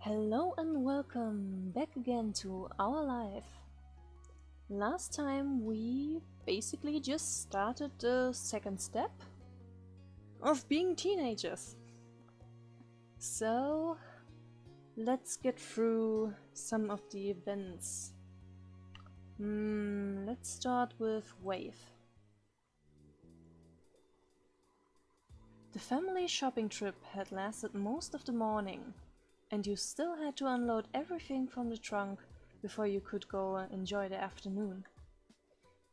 Hello and welcome back again to our life. Last time we basically just started the second step of being teenagers. So let's get through some of the events. Let's start with Wave. The family shopping trip had lasted most of the morning, and you still had to unload everything from the trunk before you could go and enjoy the afternoon.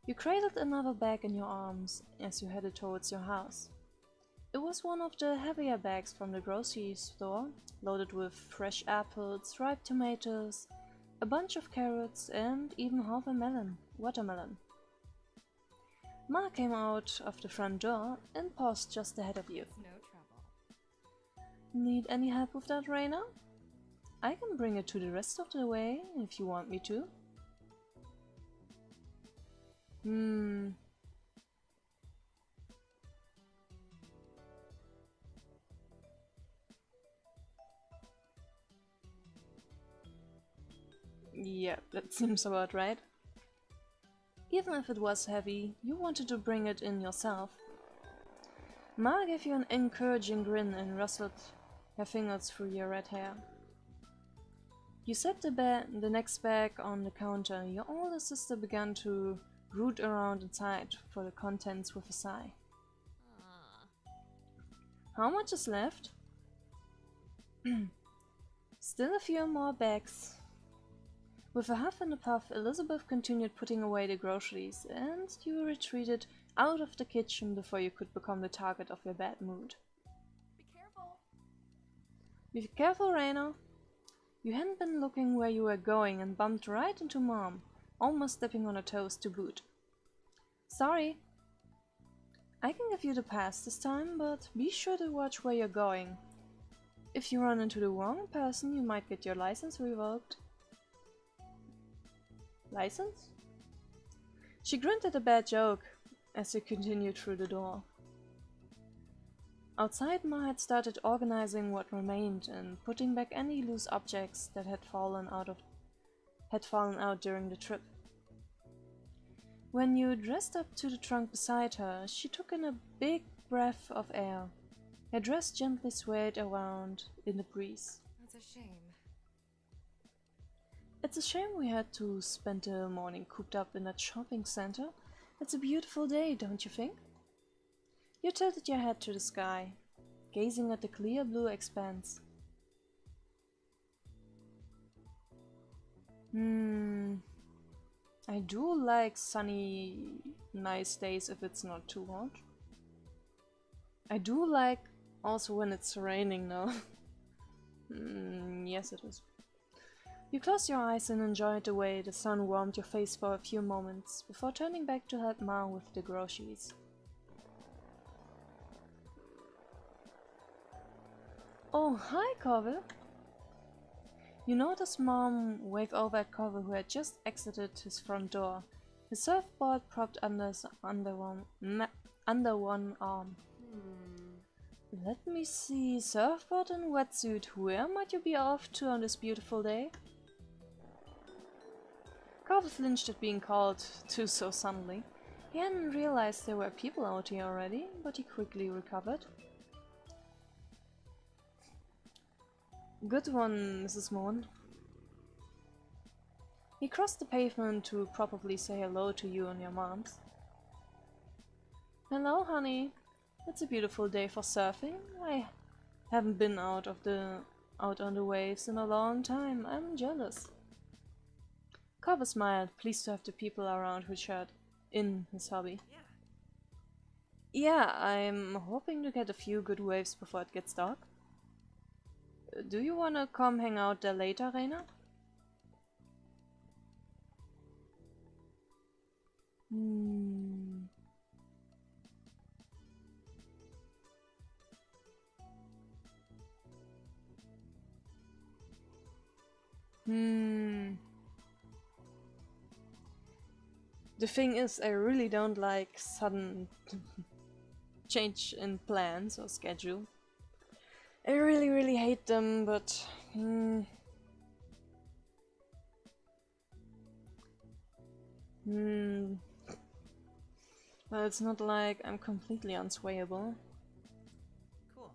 You cradled another bag in your arms as you headed towards your house. It was one of the heavier bags from the grocery store, loaded with fresh apples, ripe tomatoes, a bunch of carrots, and even half a watermelon. Ma came out of the front door and paused just ahead of you. No trouble. Need any help with that, Rina? I can bring it to the rest of the way if you want me to. Yeah, that seems about right. Even if it was heavy, you wanted to bring it in yourself. Ma gave you an encouraging grin and rustled her fingers through your red hair. You set the next bag on the counter. Your older sister began to root around inside for the contents with a sigh. How much is left? Still a few more bags. With a huff and a puff, Elizabeth continued putting away the groceries, and you retreated out of the kitchen before you could become the target of your bad mood. Be careful. Be careful, Raina. You hadn't been looking where you were going and bumped right into Mom, almost stepping on her toes to boot. Sorry. I can give you the pass this time, but be sure to watch where you're going. If you run into the wrong person, you might get your license revoked. License? She grinned at a bad joke as you continued through the door. Outside, Ma had started organizing what remained and putting back any loose objects that had fallen out during the trip. When you dressed up to the trunk beside her, she took in a big breath of air. Her dress gently swayed around in the breeze. That's a shame. It's a shame we had to spend the morning cooped up in that shopping center. It's a beautiful day, don't you think? You tilted your head to the sky, gazing at the clear blue expanse. I do like sunny, nice days if it's not too hot. I do like also when it's raining now. Yes, it is. You closed your eyes and enjoyed the way the sun warmed your face for a few moments before turning back to help Ma with the groceries. Oh, hi, Corville. You noticed Mom wave over at Corville, who had just exited his front door, his surfboard propped under one arm. Let me see, surfboard and wetsuit, where might you be off to on this beautiful day? Corville flinched at being called to so suddenly. He hadn't realized there were people out here already, but he quickly recovered. Good one, Mrs. Moon. He crossed the pavement to probably say hello to you and your moms. Hello, honey. It's a beautiful day for surfing. I haven't been out on the waves in a long time. I'm jealous. Carver smiled, pleased to have the people around who shared in his hobby. Yeah, I'm hoping to get a few good waves before it gets dark. Do you wanna come hang out there later, Rina? The thing is, I really don't like sudden change in plans or schedule. I really hate them, but Hmm. Well, it's not like I'm completely unswayable. Cool.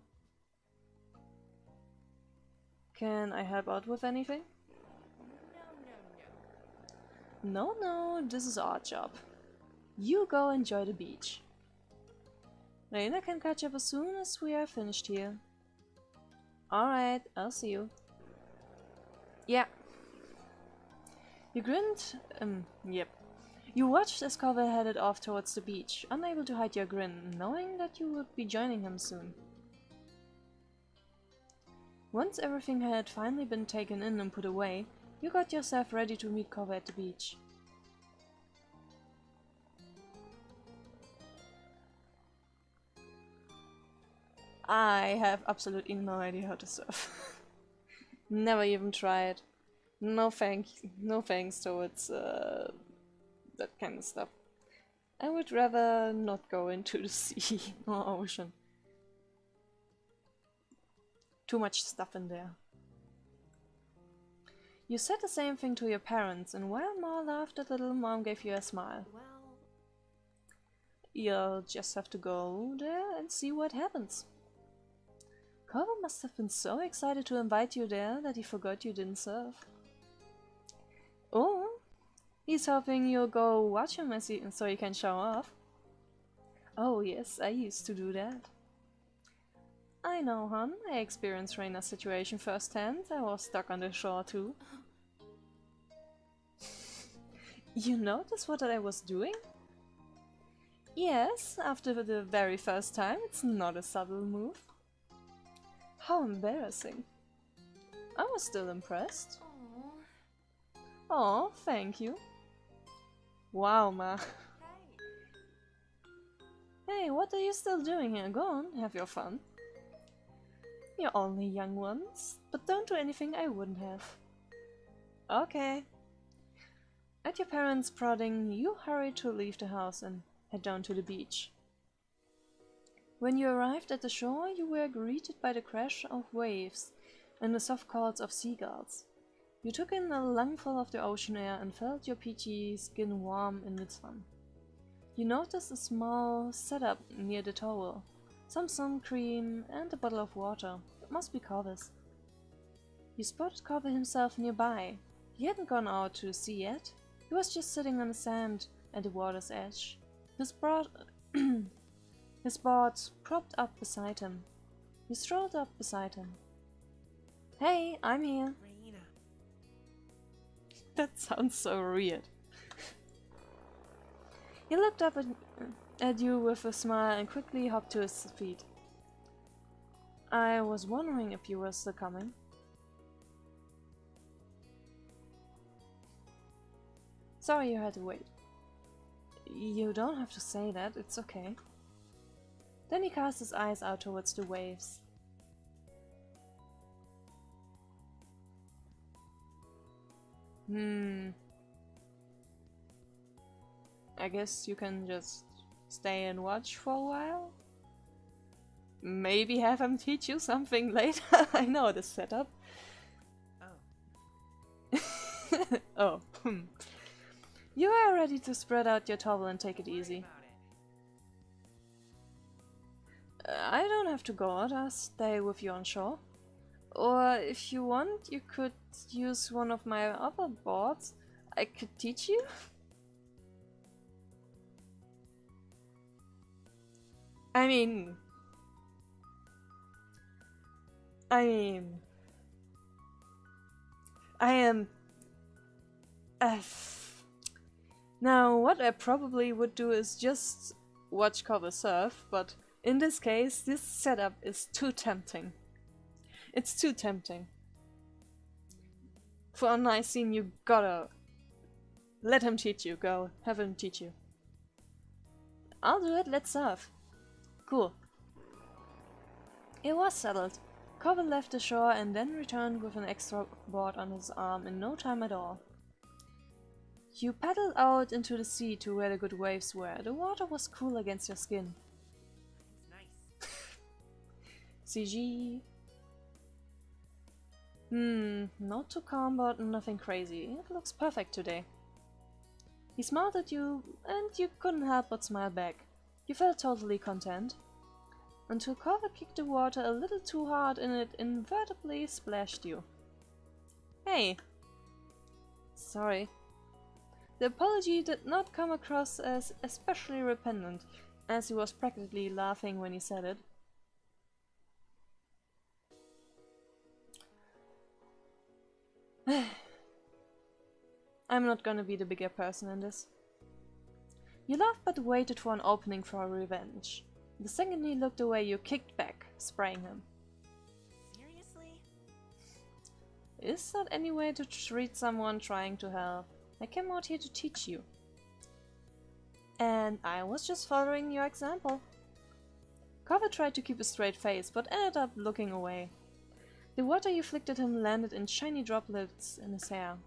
Can I help out with anything? No, No, this is our job. You go enjoy the beach. Rina can catch up as soon as we are finished here. Alright, I'll see you. Yeah. You grinned? Yep. You watched as Kove headed off towards the beach, unable to hide your grin, knowing that you would be joining him soon. Once everything had finally been taken in and put away, you got yourself ready to meet Kove at the beach. I have absolutely no idea how to surf. Never even tried. No thanks towards that kind of stuff. I would rather not go into the sea or ocean. Too much stuff in there. You said the same thing to your parents, and while Ma laughed, a little mom gave you a smile. well, You'll just have to go there and see what happens. Corvo must have been so excited to invite you there that he forgot you didn't surf. Oh, he's hoping you'll go watch him so he can show off. Oh yes, I used to do that. I know, hon. I experienced Reina's situation firsthand. I was stuck on the shore too. You noticed what I was doing? Yes, after the very first time, it's not a subtle move. How embarrassing. I was still impressed. aw, Oh, thank you. Wow, Ma. hey, Hey, what are you still doing here? Go on, have your fun. You're only young ones, but don't do anything I wouldn't have. Okay. At your parents' prodding, you hurried to leave the house and head down to the beach. When you arrived at the shore, you were greeted by the crash of waves and the soft calls of seagulls. You took in a lungful of the ocean air and felt your peachy skin warm in the sun. You noticed a small setup near the towel, some sun cream and a bottle of water. It must be Corvus. You spotted Corvus himself nearby. He hadn't gone out to the sea yet. He was just sitting on the sand at the water's edge, his board propped up beside him. You strolled up beside him. Hey, I'm here. Rina. That sounds so weird. He looked up at you with a smile and quickly hopped to his feet. I was wondering if you were still coming. Sorry you had to wait. You don't have to say that, it's okay. Then he cast his eyes out towards the waves. I guess you can just stay and watch for a while? Maybe have him teach you something later? I know the setup. Oh. Oh. You are ready to spread out your towel and take it Worry easy. about it. I don't have to go out, I'll stay with you on shore. Or if you want, you could use one of my other boards. I could teach you. I mean... I am... Now, what I probably would do is just watch cover surf, but in this case, this setup is too tempting. It's too tempting. For a nice scene, you gotta let him teach you. Go, have him teach you. I'll do it, let's surf. Cool. It was settled. Corbin left the shore and then returned with an extra board on his arm in no time at all. You paddled out into the sea to where the good waves were. The water was cool against your skin. It's nice. CG. Not too calm but nothing crazy. It looks perfect today. He smiled at you, and you couldn't help but smile back. You felt totally content. Until Carver kicked the water a little too hard and it inevitably splashed you. Hey! Sorry. The apology did not come across as especially repentant, as he was practically laughing when he said it. I'm not gonna be the bigger person in this. You laughed but waited for an opening for revenge. The second he looked away, you kicked back, spraying him. Seriously? Is that any way to treat someone trying to help? I came out here to teach you. And I was just following your example. Carver tried to keep a straight face, but ended up looking away. The water you flicked at him landed in shiny droplets in his hair.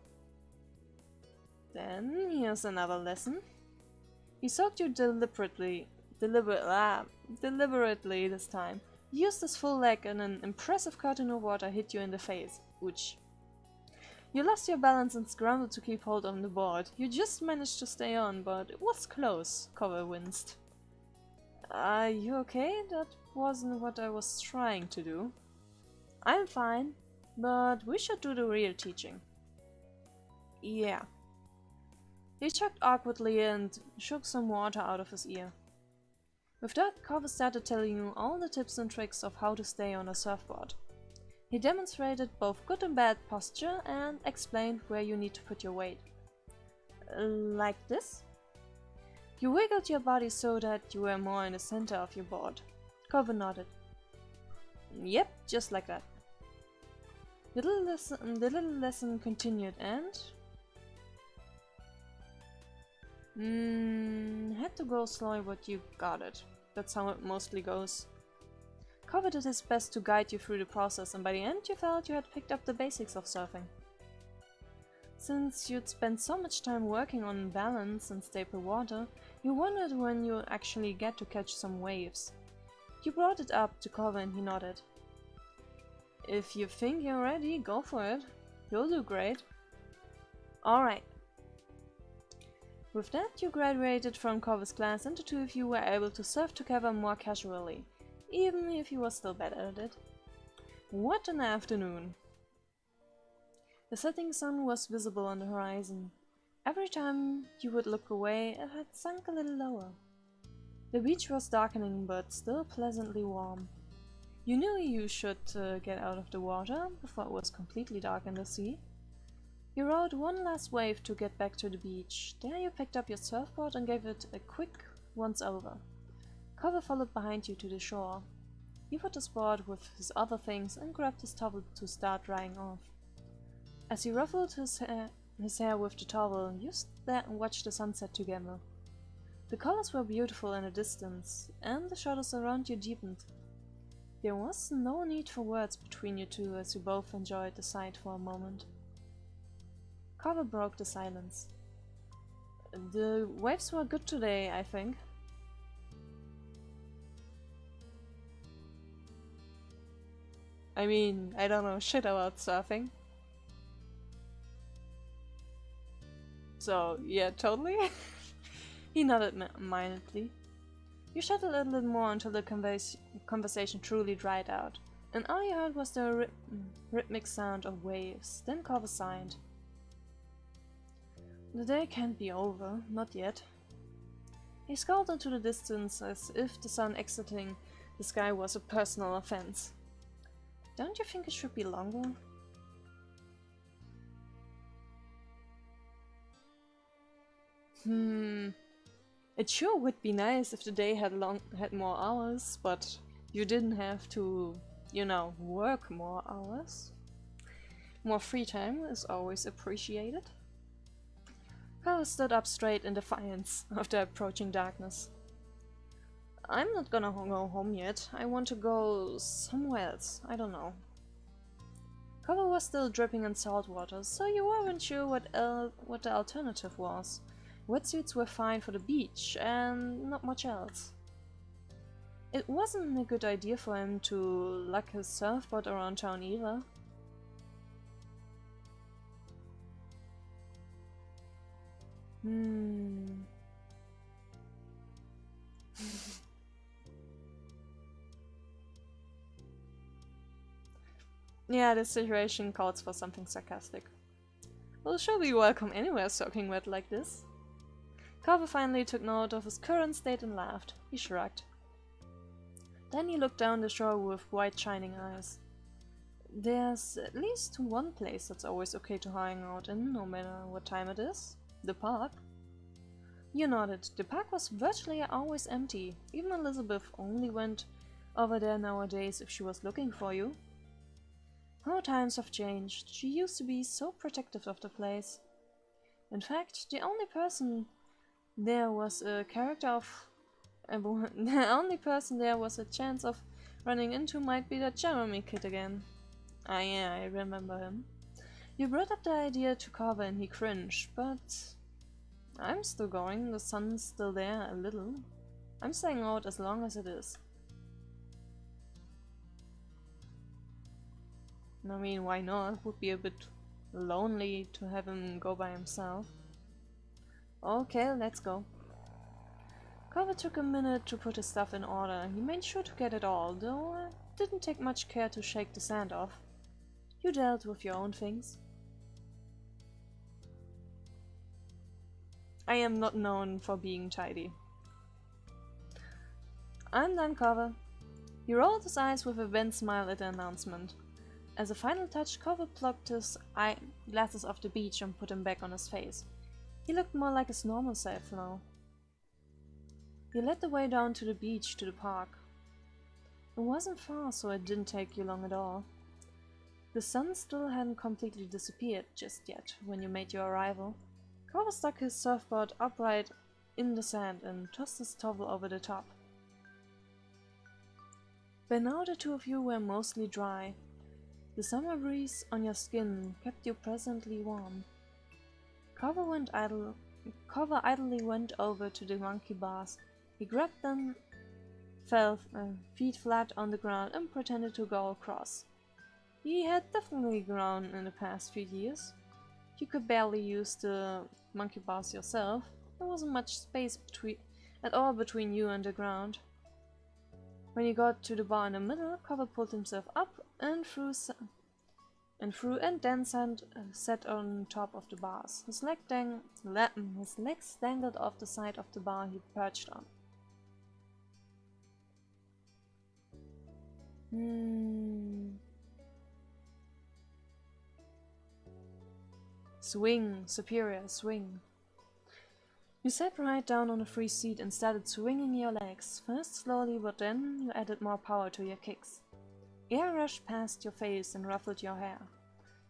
Then here's another lesson. He soaked you deliberately this time. He used his full leg and an impressive curtain of water hit you in the face. Ouch. You lost your balance and scrambled to keep hold on the board. You just managed to stay on, but it was close, Carver winced. Are you okay? That wasn't what I was trying to do. I'm fine, but we should do the real teaching. Yeah. He chucked awkwardly and shook some water out of his ear. With that, Carver started telling you all the tips and tricks of how to stay on a surfboard. He demonstrated both good and bad posture and explained where you need to put your weight. Like this? You wiggled your body so that you were more in the center of your board. Carver nodded. Yep, just like that. The little lesson continued and... had to go slow, but you got it. That's how it mostly goes. Carver did his best to guide you through the process, and by the end you felt you had picked up the basics of surfing. Since you'd spent so much time working on balance and stable water, you wondered when you actually get to catch some waves. You brought it up to Carver and he nodded. If you think you're ready, go for it. You'll do great. Alright. With that, you graduated from Carver's class and the two of you were able to surf together more casually, even if you were still bad at it. What an afternoon! The setting sun was visible on the horizon. Every time you would look away, it had sunk a little lower. The beach was darkening but still pleasantly warm. You knew you should get out of the water before it was completely dark in the sea. You rode one last wave to get back to the beach. There you picked up your surfboard and gave it a quick once-over. Carver followed behind you to the shore. He put his board with his other things and grabbed his towel to start drying off. As he ruffled his hair with the towel, you stood there and watched the sunset together. The colors were beautiful in the distance, and the shadows around you deepened. There was no need for words between you two as you both enjoyed the sight for a moment. Carver broke the silence. The waves were good today, I think. I mean, I don't know shit about surfing. So, yeah, totally. He nodded mildly. You chatted a little more until the conversation truly dried out, and all you heard was the rhythmic sound of waves. Then Carver sighed. The day can't be over, not yet. He scowled into the distance as if the sun exiting the sky was a personal offense. Don't you think it should be longer? It sure would be nice if the day had more hours, but you didn't have to, you know, work more hours. More free time is always appreciated. Carver stood up straight in defiance of the approaching darkness. I'm not gonna go home yet. I want to go somewhere else. I don't know. Carver was still dripping in salt water, so you weren't sure what the alternative was. Wetsuits were fine for the beach, and not much else. It wasn't a good idea for him to lug his surfboard around town either. Yeah, this situation calls for something sarcastic. Well, she'll be welcome anywhere soaking wet like this. Carver finally took note of his current state and laughed. He shrugged. Then he looked down the shore with wide shining eyes. There's at least one place that's always okay to hang out in, no matter what time it is. The park. You nodded. The park was virtually always empty. Even Elizabeth only went over there nowadays if she was looking for you. How times have changed. She used to be so protective of the place. In fact, the only person there was a chance of running into might be that Jeremy kid again. Ah yeah, I remember him. You brought up the idea to Carver and he cringed, but I'm still going, the sun's still there a little. I'm staying out as long as it is. I mean, why not? It would be a bit lonely to have him go by himself. Okay, let's go. Carver took a minute to put his stuff in order. He made sure to get it all, though it didn't take much care to shake the sand off. You dealt with your own things. I am not known for being tidy. I'm done, Carver. He rolled his eyes with a bent smile at the announcement. As a final touch, Carver plucked his glasses off the beach and put them back on his face. He looked more like his normal self now. He led the way down to the beach to the park. It wasn't far, so it didn't take you long at all. The sun still hadn't completely disappeared just yet when you made your arrival. Carver stuck his surfboard upright in the sand and tossed his towel over the top. By now the two of you were mostly dry. The summer breeze on your skin kept you pleasantly warm. Carver idly went over to the monkey bars. He grabbed them, fell feet flat on the ground and pretended to go across. He had definitely grown in the past few years. You could barely use the monkey bars yourself. There wasn't much space at all between you and the ground. When you got to the bar in the middle, Carver pulled himself up and then sat on top of the bars. His legs dangled off the side of the bar he perched on. Swing, superior, swing. You sat right down on a free seat and started swinging your legs, first slowly, but then you added more power to your kicks. Air rushed past your face and ruffled your hair.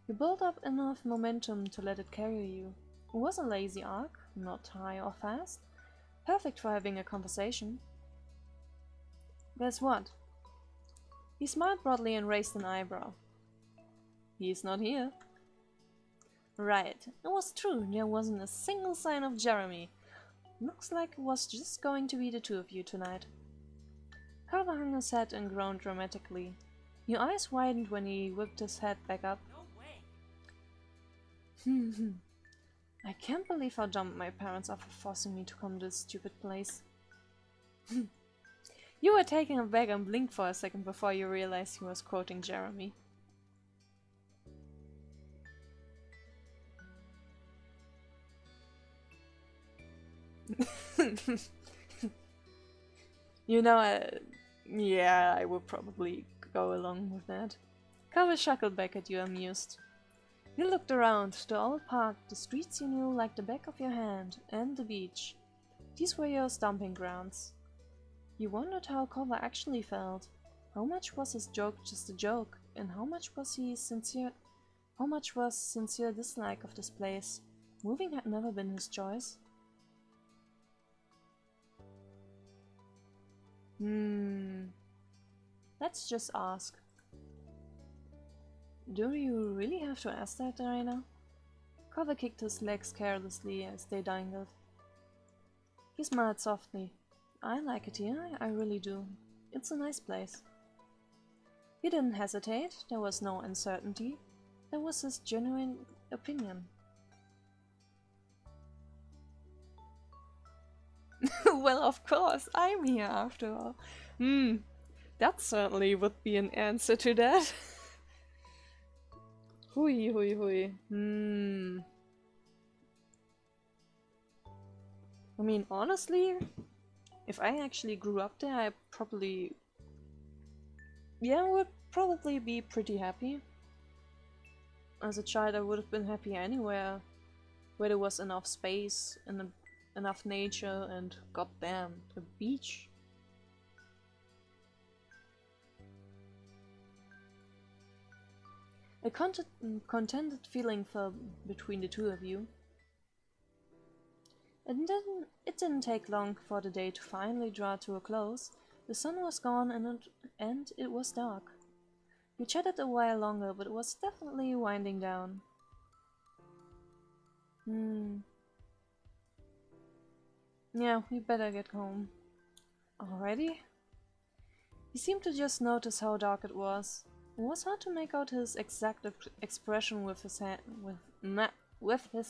You built up enough momentum to let it carry you. It was a lazy arc, not high or fast, perfect for having a conversation. Guess what? He smiled broadly and raised an eyebrow. He's not here. Right, it was true, there wasn't a single sign of Jeremy. Looks like it was just going to be the two of you tonight. Carver hung his head and groaned dramatically. Your eyes widened when he whipped his head back up. No way. I can't believe how dumb my parents are for forcing me to come to this stupid place. You were taken aback and blinked for a second before you realized he was quoting Jeremy. Yeah, I would probably go along with that. Carver chuckled back at you, amused. You looked around, the old park, the streets you knew like the back of your hand, and the beach. These were your stomping grounds. You wondered how Carver actually felt. How much was his joke just a joke, and how much was sincere dislike of this place? Moving had never been his choice. Let's just ask. Do you really have to ask that, Rina? Carver kicked his legs carelessly as they dangled. He smiled softly. I like it here, I really do. It's a nice place. He didn't hesitate, there was no uncertainty. There was his genuine opinion. Well, of course, I'm here after all. That certainly would be an answer to that. Hui, hui, hui. I mean, honestly, if I actually grew up there, I probably... Yeah, would probably be pretty happy. As a child, I would have been happy anywhere where there was enough space and enough nature and goddamn, a beach. A contented feeling fell between the two of you. And then it didn't take long for the day to finally draw to a close. The sun was gone and it was dark. You chatted a while longer, but it was definitely winding down. Yeah, we better get home. Already? He seemed to just notice how dark it was. It was hard to make out his exact expression with his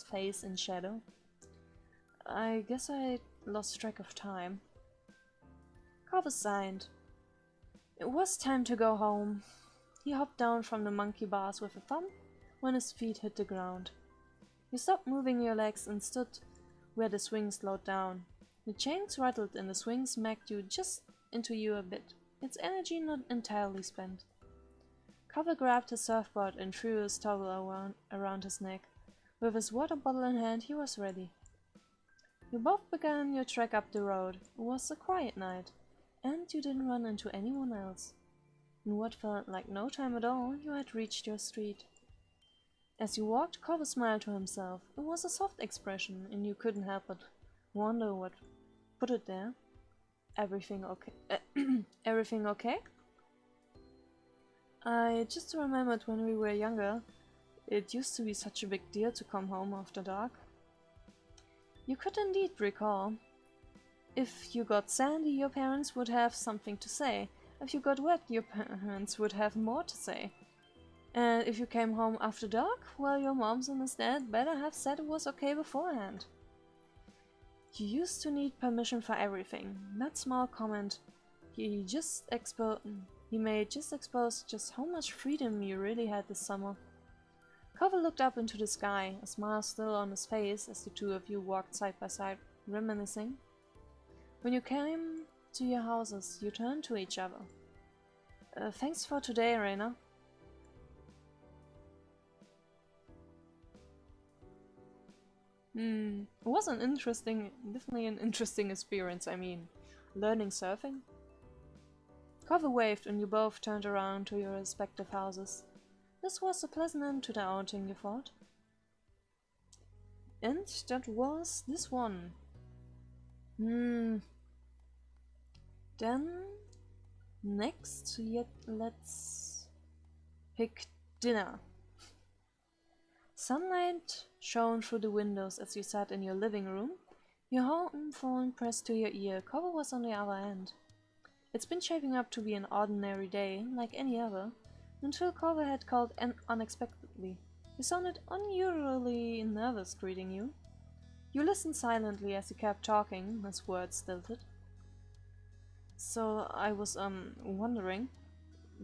face in shadow. I guess I lost track of time. Carver sighed. It was time to go home. He hopped down from the monkey bars with a thump when his feet hit the ground. You stopped moving your legs and stood where the swing slowed down. The chains rattled and the swing smacked you just into you a bit, its energy not entirely spent. Carver grabbed his surfboard and threw his towel around his neck. With his water bottle in hand, he was ready. You both began your trek up the road. It was a quiet night, and you didn't run into anyone else. In what felt like no time at all, you had reached your street. As you walked, Carver smiled to himself. It was a soft expression, and you couldn't help but wonder what put it there. Everything okay? Everything okay? I just remembered when we were younger, it used to be such a big deal to come home after dark. You could indeed recall. If you got sandy, your parents would have something to say. If you got wet, your parents would have more to say. And if you came home after dark, well, your moms and his dad better have said it was okay beforehand. You used to need permission for everything. That small comment he made just exposed just how much freedom you really had this summer. Carver looked up into the sky, a smile still on his face as the two of you walked side by side, reminiscing. When you came to your houses, you turned to each other. Thanks for today, Rina. It was definitely an interesting experience, I mean, learning surfing. Carver waved and you both turned around to your respective houses. This was a pleasant end to the outing, you thought. And that was this one. Then, next, let's pick dinner. Sunlight shone through the windows as you sat in your living room, your home phone pressed to your ear. Carver was on the other end. It's been shaping up to be an ordinary day, like any other, until Carver had called unexpectedly. He sounded unusually nervous greeting you. You listened silently as he kept talking, his words stilted. So I was, wondering,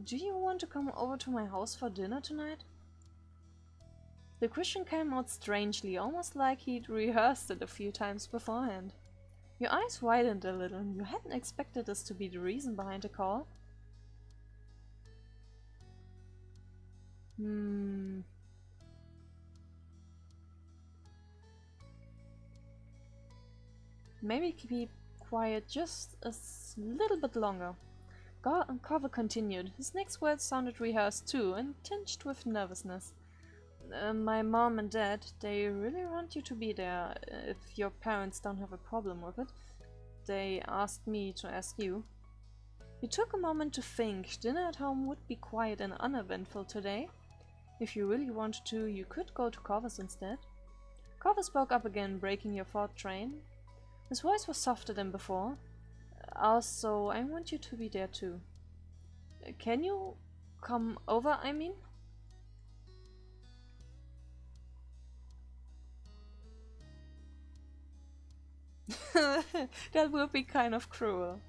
do you want to come over to my house for dinner tonight? The question came out strangely, almost like he'd rehearsed it a few times beforehand. Your eyes widened a little. You hadn't expected this to be the reason behind the call. Maybe keep quiet just a little bit longer. Carver continued. His next words sounded rehearsed too, and tinged with nervousness. My mom and dad, they really want you to be there. If your parents don't have a problem with it, they asked me to ask you. You took a moment to think. Dinner at home would be quiet and uneventful today. If you really wanted to, you could go to Carver's instead. Carver spoke up again, breaking your thought train. His voice was softer than before. Also, I want you to be there too. Can you come over, I mean? That would be kind of cruel.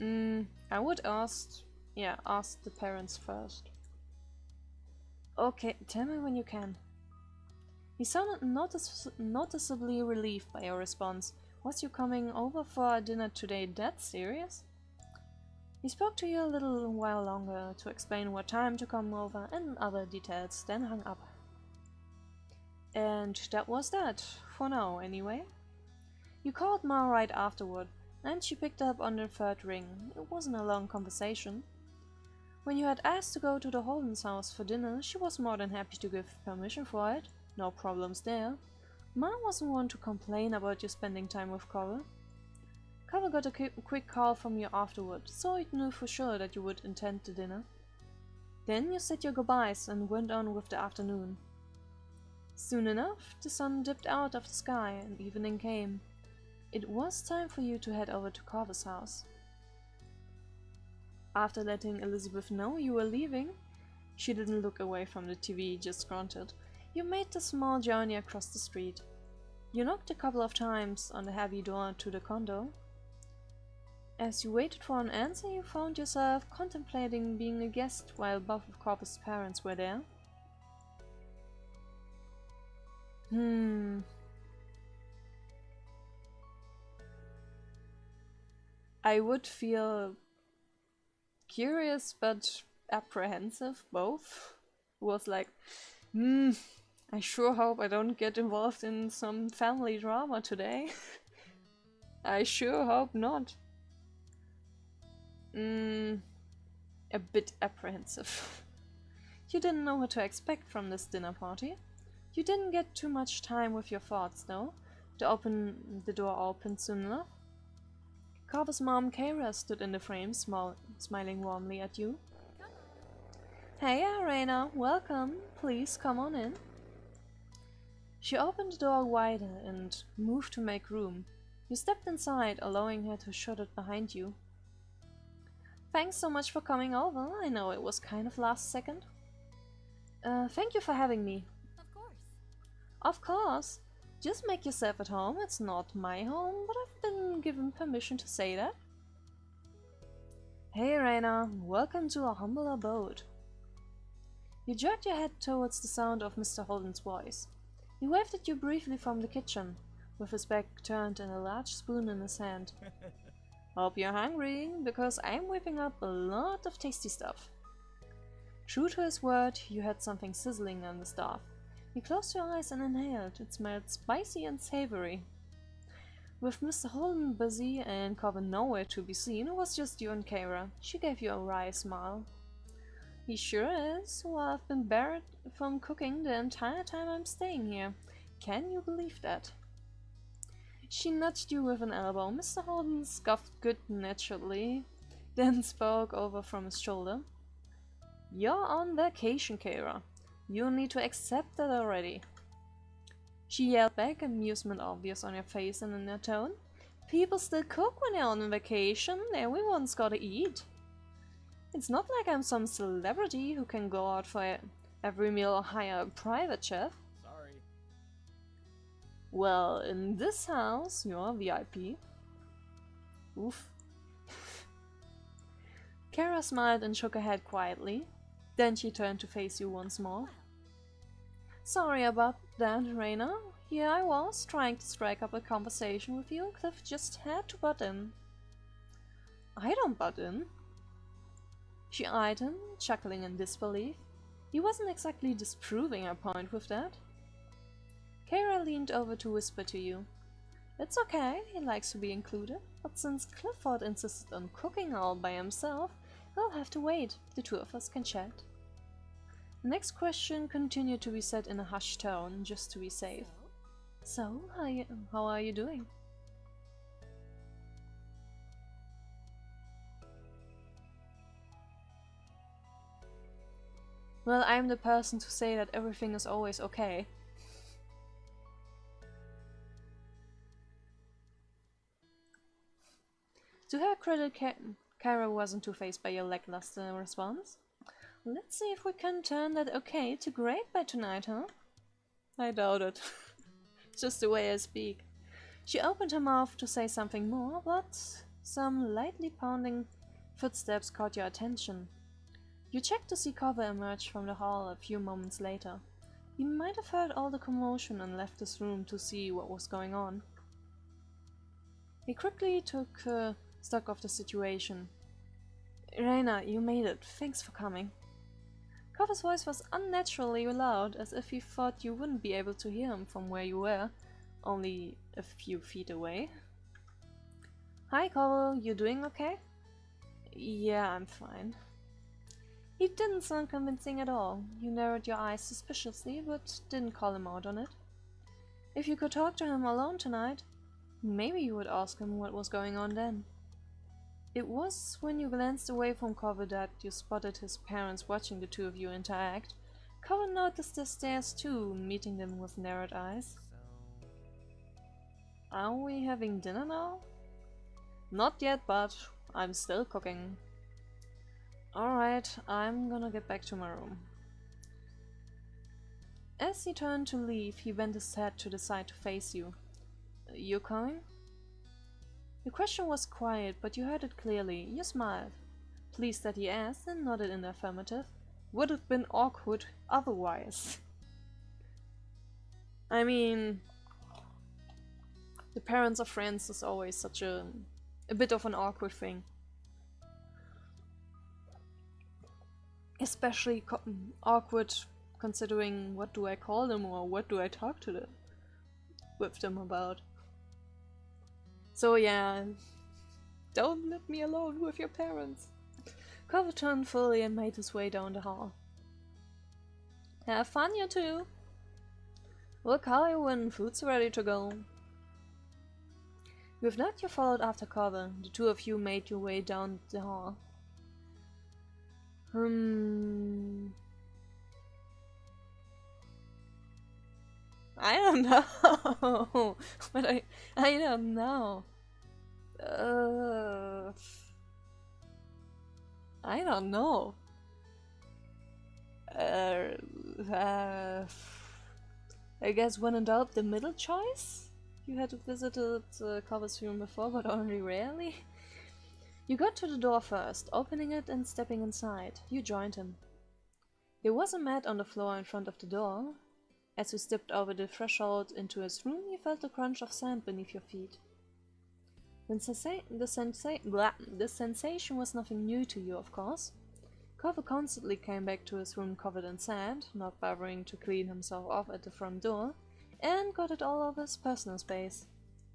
I would ask Yeah, ask the parents first. Okay, tell me when you can. He sounded noticeably relieved by your response. Was you coming over for dinner today that serious? He spoke to you a little while longer to explain what time to come over and other details, then hung up. And that was that, for now anyway. You called Ma right afterward, and she picked up on the third ring. It wasn't a long conversation. When you had asked to go to the Holden's house for dinner, she was more than happy to give permission for it. No problems there. Ma wasn't one to complain about you spending time with Coral. Coral got a quick call from you afterward, so it knew for sure that you would attend the dinner. Then you said your goodbyes and went on with the afternoon. Soon enough, the sun dipped out of the sky and evening came. It was time for you to head over to Corvus' house. After letting Elizabeth know you were leaving, she didn't look away from the TV, just grunted. You made the small journey across the street. You knocked a couple of times on the heavy door to the condo. As you waited for an answer, you found yourself contemplating being a guest while both of Corvus' parents were there. I would feel curious but apprehensive, both. It was like, I sure hope I don't get involved in some family drama today. I sure hope not. A bit apprehensive. You didn't know what to expect from this dinner party. You didn't get too much time with your thoughts, though. The door opened soon enough. Corvus' mom, Kara, stood in the frame, smiling warmly at you. Hey, Rina, welcome. Please come on in. She opened the door wider and moved to make room. You stepped inside, allowing her to shut it behind you. Thanks so much for coming over. I know it was kind of last second. Thank you for having me. Of course. Of course. Just make yourself at home. It's not my home, but I've been given permission to say that. Hey, Rina. Welcome to our humble abode. You jerked your head towards the sound of Mr. Holden's voice. He waved at you briefly from the kitchen, with his back turned and a large spoon in his hand. Hope you're hungry, because I'm whipping up a lot of tasty stuff. True to his word, you had something sizzling on the stove. You closed your eyes and inhaled. It smelled spicy and savory. With Mr. Holden busy and Corbin nowhere to be seen, it was just you and Kara. She gave you a wry smile. He sure is. Well, I've been barred from cooking the entire time I'm staying here. Can you believe that? She nudged you with an elbow. Mr. Holden scoffed good-naturedly, then spoke over from his shoulder. You're on vacation, Kara. You need to accept that already. She yelled back, amusement obvious on her face and in her tone. People still cook when they're on vacation. Everyone's gotta eat. It's not like I'm some celebrity who can go out for every meal or hire a private chef. Sorry. Well, in this house, you're a VIP. Oof. Kara smiled and shook her head quietly. Then she turned to face you once more. Sorry about that, Rina. Here I was, trying to strike up a conversation with you, and Cliff just had to butt in. I don't butt in. She eyed him, chuckling in disbelief. He wasn't exactly disproving her point with that. Kara leaned over to whisper to you. It's okay, he likes to be included, but since Clifford insisted on cooking all by himself, we'll have to wait. The two of us can chat. The next question continued to be said in a hushed tone, just to be safe. So, how are you doing? Well, I'm the person to say that everything is always okay. To her credit, Kara wasn't too fazed by your lackluster response. Let's see if we can turn that okay to great by tonight, huh? I doubt it. Just the way I speak. She opened her mouth to say something more, but some lightly pounding Footsteps caught your attention. You checked to see Cover emerge from the hall a few moments later. He might have heard all the commotion and left his room to see what was going on. He quickly took stock of the situation. Rina, you made it. Thanks for coming. Cover's voice was unnaturally loud, as if he thought you wouldn't be able to hear him from where you were, only a few feet away. Hi, Cover, you doing okay? Yeah, I'm fine. He didn't sound convincing at all. You narrowed your eyes suspiciously, but didn't call him out on it. If you could talk to him alone tonight, maybe you would ask him what was going on then. It was when you glanced away from Cover that you spotted his parents watching the two of you interact. Cover noticed their stares too, meeting them with narrowed eyes. Are we having dinner now? Not yet, but I'm still cooking. Alright, I'm gonna get back to my room. As he turned to leave, he bent his head to the side to face you. You coming? The question was quiet, but you heard it clearly. You smiled, pleased that he asked, and nodded in the affirmative. Would have been awkward otherwise. I mean, the parents of friends is always such a bit of an awkward thing. Especially awkward considering what do I call them or what do I talk to them with them about. So yeah, don't let me alone with your parents. Cover turned fully and made his way down the hall. Have fun, you two. We'll call you when food's ready to go. With that, you followed after Cover. The two of you made your way down the hall. I don't know. But I don't know. I don't know. I guess when in doubt, the middle choice? You had visited Cover's room before, but only rarely. You got to the door first, opening it and stepping inside. You joined him. There was a mat on the floor in front of the door. As you stepped over the threshold into his room, you felt the crunch of sand beneath your feet. The sensation was nothing new to you, of course. Cover constantly came back to his room covered in sand, not bothering to clean himself off at the front door, and got it all over his personal space.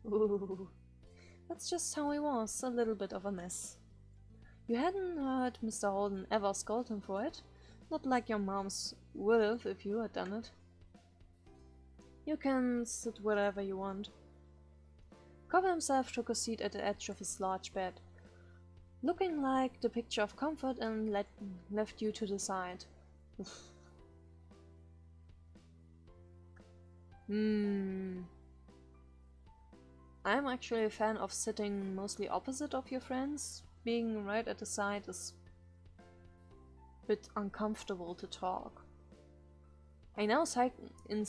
Ooh. That's just how he was, a little bit of a mess. You hadn't heard Mr. Holden ever scold him for it, not like your moms would have if you had done it. You can sit wherever you want. Cover himself took a seat at the edge of his large bed, looking like the picture of comfort, and left you to the side. I'm actually a fan of sitting mostly opposite of your friends. Being right at the side is a bit uncomfortable to talk. I know in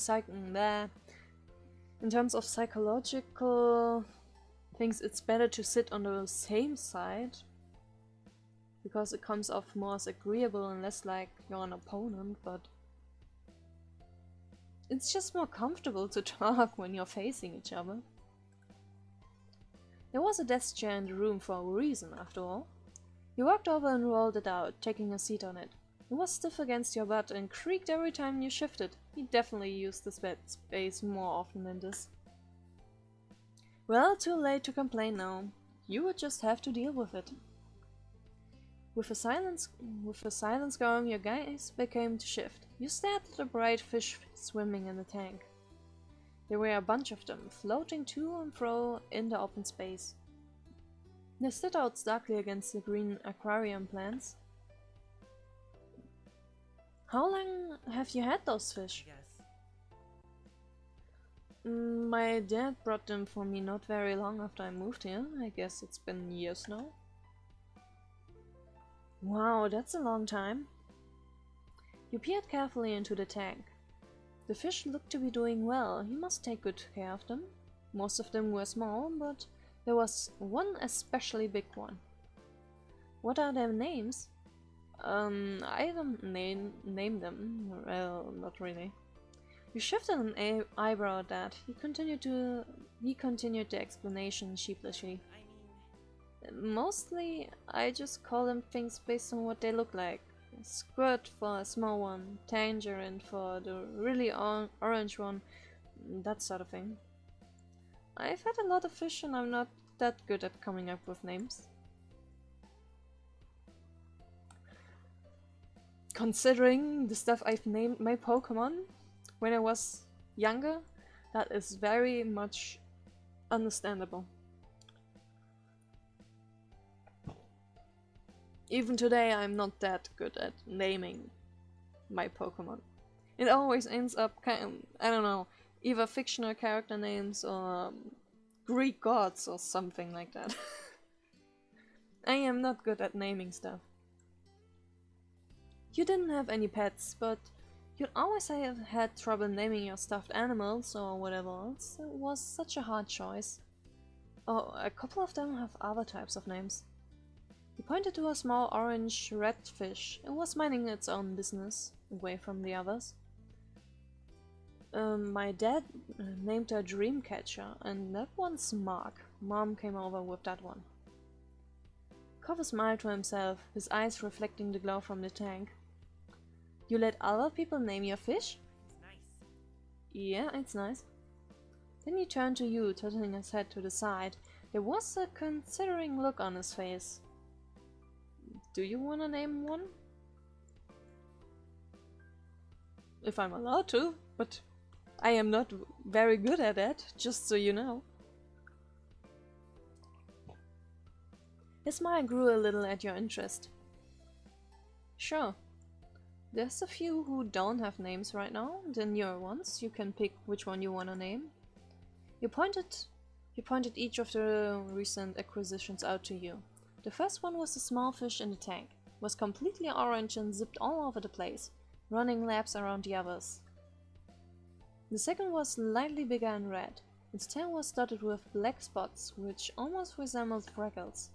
terms of psychological things, it's better to sit on the same side because it comes off more as agreeable and less like you're an opponent, but it's just more comfortable to talk when you're facing each other. There was a desk chair in the room for a reason, after all. You walked over and rolled it out, taking a seat on it. It was stiff against your butt and creaked every time you shifted. You definitely used this bed space more often than this. Well, too late to complain now. You would just have to deal with it. With the silence going, your gaze became to shift. You stared at the bright fish swimming in the tank. There were a bunch of them, floating to and fro in the open space. They stood out starkly against the green aquarium plants. How long have you had those fish? Yes. My dad brought them for me not very long after I moved here. I guess it's been years now. Wow, that's a long time. You peered carefully into the tank. The fish looked to be doing well. You must take good care of them. Most of them were small, but there was one especially big one. What are their names? I don't name them. Well, not really. You shifted an eyebrow at that. He continued the explanation sheepishly. Mostly, I just call them things based on what they look like. Squirt for a small one, tangerine for the really orange one, that sort of thing. I've had a lot of fish and I'm not that good at coming up with names. Considering the stuff I've named my Pokemon when I was younger, that is very much understandable. Even today I'm not that good at naming my Pokemon. It always ends up I don't know, either fictional character names or Greek gods or something like that. I am not good at naming stuff. You didn't have any pets, but you'd always have had trouble naming your stuffed animals or whatever else. It was such a hard choice. Oh, a couple of them have other types of names. He pointed to a small orange red fish. It was minding its own business, away from the others. My dad named her Dreamcatcher, and that one's Mark. Mom came over with that one. Cover smiled to himself, his eyes reflecting the glow from the tank. You let other people name your fish? It's nice. Yeah, it's nice. Then he turned to you, tilting his head to the side. There was a considering look on his face. Do you want to name one? If I'm allowed to, but I am not very good at that, just so you know. His smile grew a little at your interest. Sure. There's a few who don't have names right now, the newer ones. You can pick which one you want to name. You pointed each of the recent acquisitions out to you. The first one was a small fish in the tank. It was completely orange and zipped all over the place, running laps around the others. The second was slightly bigger and red. Its tail was dotted with black spots, which almost resembled freckles.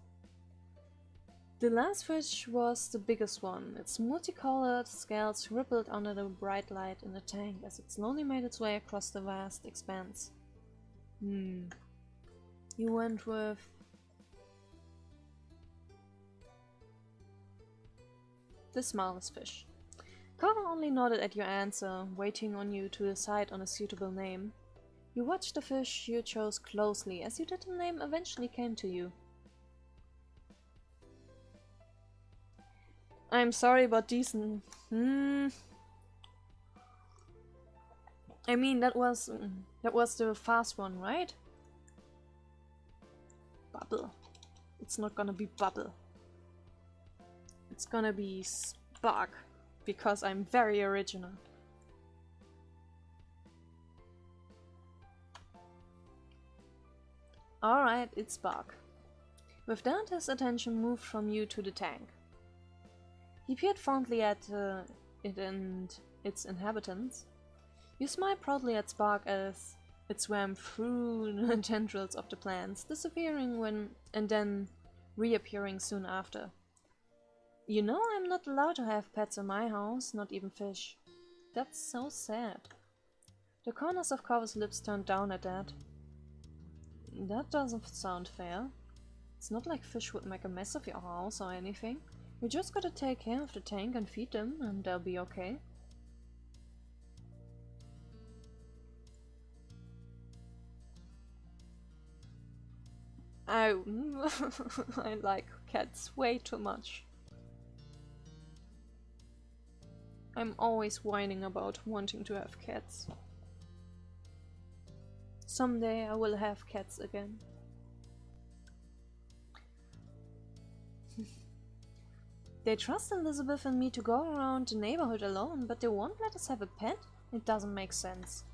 The last fish was the biggest one. Its multicolored scales rippled under the bright light in the tank as it slowly made its way across the vast expanse. You went with... the smallest fish. Carver only nodded at your answer, waiting on you to decide on a suitable name. You watched the fish you chose closely as you did the name eventually came to you. I'm sorry, but decent. I mean, that was the fast one, right? Bubble. It's not gonna be Bubble. It's gonna be Spark, because I'm very original. Alright, it's Spark. With that, his attention moved from you to the tank. He peered fondly at it and its inhabitants. You smiled proudly at Spark as it swam through the tendrils of the plants, disappearing and then reappearing soon after. You know I'm not allowed to have pets in my house, not even fish. That's so sad. The corners of Corvus' lips turned down at that. That doesn't sound fair. It's not like fish would make a mess of your house or anything. You just gotta take care of the tank and feed them, and they'll be okay. I like cats way too much. I'm always whining about wanting to have cats. Someday I will have cats again. They trust Elizabeth and me to go around the neighborhood alone, but they won't let us have a pet? It doesn't make sense.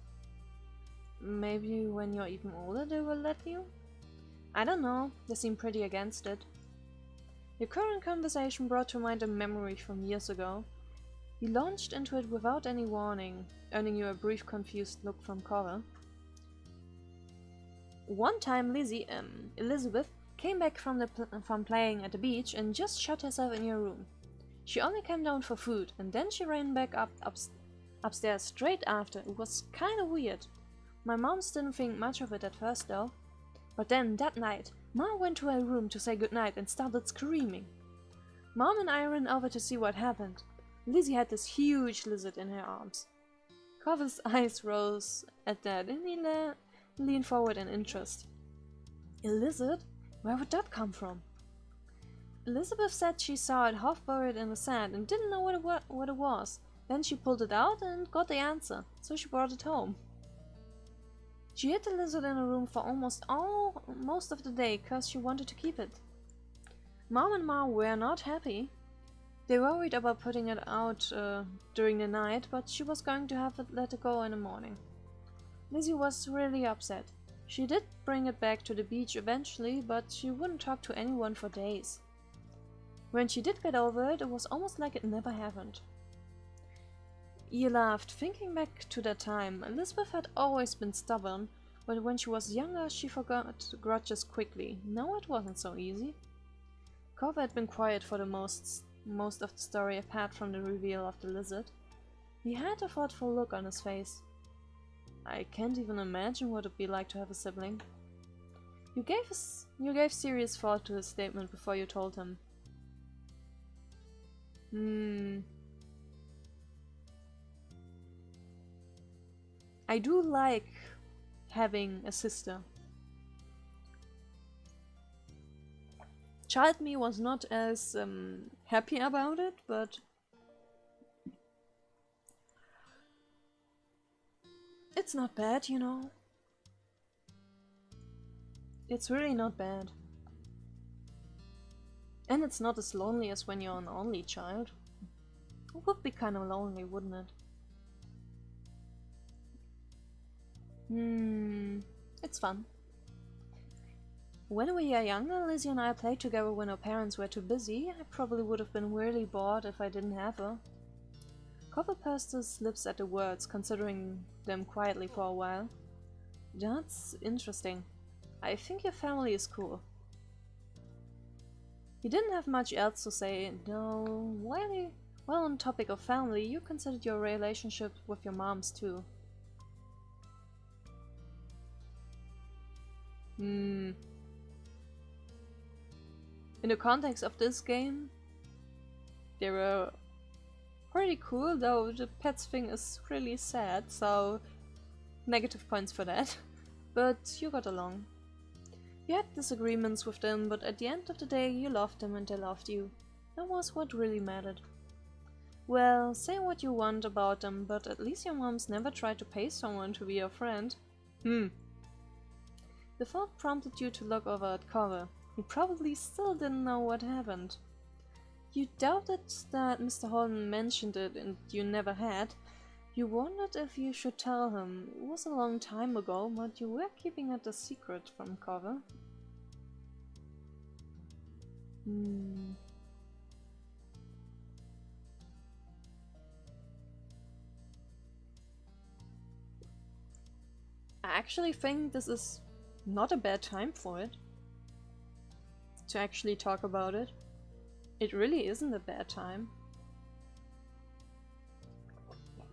Maybe when you're even older they will let you? I don't know, they seem pretty against it. Your current conversation brought to mind a memory from years ago. You launched into it without any warning, earning you a brief confused look from Cora. One time Elizabeth came back from playing at the beach and just shut herself in your room. She only came down for food, and then she ran back upstairs straight after. It was kinda weird. My moms didn't think much of it at first though. But then, that night, Mom went to her room to say goodnight and started screaming. Mom and I ran over to see what happened. Lizzie had this huge lizard in her arms. Cover's eyes rose at that, and he leaned forward in interest. A lizard? Where would that come from? Elizabeth said she saw it half buried in the sand and didn't know what it was. Then she pulled it out and got the answer, so she brought it home. She hid the lizard in her room for most of the day because she wanted to keep it. Mom and Ma were not happy. They worried about putting it out during the night, but she was going to have it let it go in the morning. Lizzie was really upset. She did bring it back to the beach eventually, but she wouldn't talk to anyone for days. When she did get over it, it was almost like it never happened. He laughed, thinking back to that time. Elizabeth had always been stubborn, but when she was younger she forgot grudges quickly. Now it wasn't so easy. Carver had been quiet for the most of the story apart from the reveal of the lizard. He had a thoughtful look on his face. I can't even imagine what it'd be like to have a sibling. You gave serious thought to his statement before you told him. I do like having a sister. Child me was not as happy about it, but it's not bad, you know. It's really not bad. And it's not as lonely as when you're an only child. It would be kind of lonely, wouldn't it? It's fun. When we were younger, Lizzie and I played together when our parents were too busy. I probably would have been really bored if I didn't have her. Copper pursed his lips at the words, considering them quietly for a while. That's interesting. I think your family is cool. He didn't have much else to say, though. Well, on topic of family, you considered your relationship with your moms too. In the context of this game, they were pretty cool, though the pets thing is really sad, so negative points for that. But you got along. You had disagreements with them, but at the end of the day you loved them and they loved you. That was what really mattered. Well, say what you want about them, but at least your moms never tried to pay someone to be your friend. The thought prompted you to look over at Cover. He probably still didn't know what happened. You doubted that Mr. Holden mentioned it and you never had. You wondered if you should tell him. It was a long time ago, but you were keeping it a secret from Cover. I actually think this is not a bad time for it. To actually talk about it. It really isn't a bad time.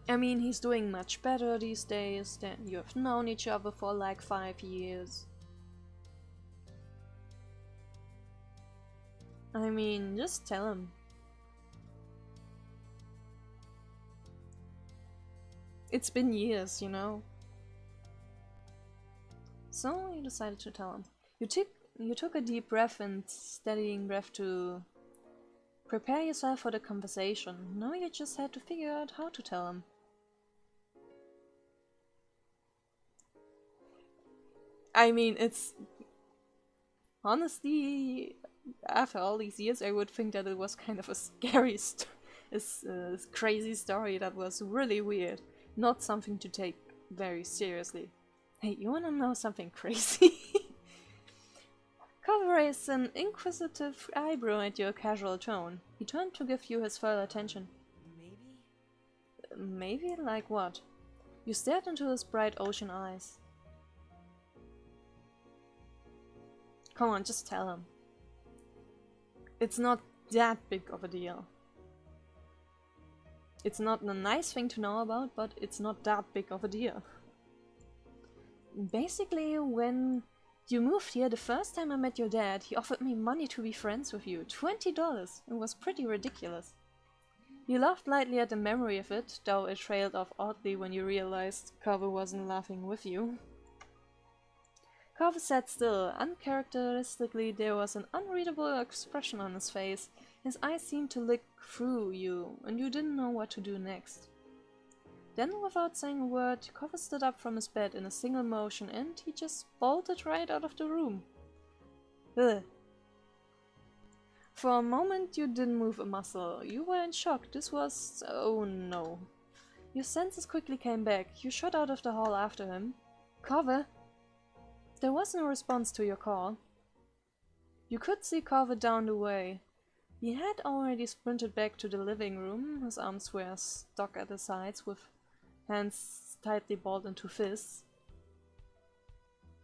I mean, he's doing much better these days. Than you have known each other for like 5 years. I mean, just tell him. It's been years, you know. So you decided to tell him. You took a deep breath and steadying breath to prepare yourself for the conversation. Now you just had to figure out how to tell him. I mean, it's... Honestly, after all these years, I would think that it was kind of a scary, crazy story that was really weird. Not something to take very seriously. Hey, you wanna know something crazy? Cover raised an inquisitive eyebrow at your casual tone. He turned to give you his full attention. Maybe? Like what? You stared into his bright ocean eyes. Come on, just tell him. It's not that big of a deal. It's not a nice thing to know about, but it's not that big of a deal. Basically, when you moved here, the first time I met your dad, he offered me money to be friends with you. $20! It was pretty ridiculous. You laughed lightly at the memory of it, though it trailed off oddly when you realized Carver wasn't laughing with you. Carver sat still. Uncharacteristically, there was an unreadable expression on his face. His eyes seemed to look through you, and you didn't know what to do next. Then, without saying a word, Carver stood up from his bed in a single motion, and he just bolted right out of the room. Ugh. For a moment, you didn't move a muscle. You were in shock. This was... oh no. Your senses quickly came back. You shot out of the hall after him. Carver! There was no response to your call. You could see Carver down the way. He had already sprinted back to the living room. His arms were stuck at his sides with hands tightly balled into fists.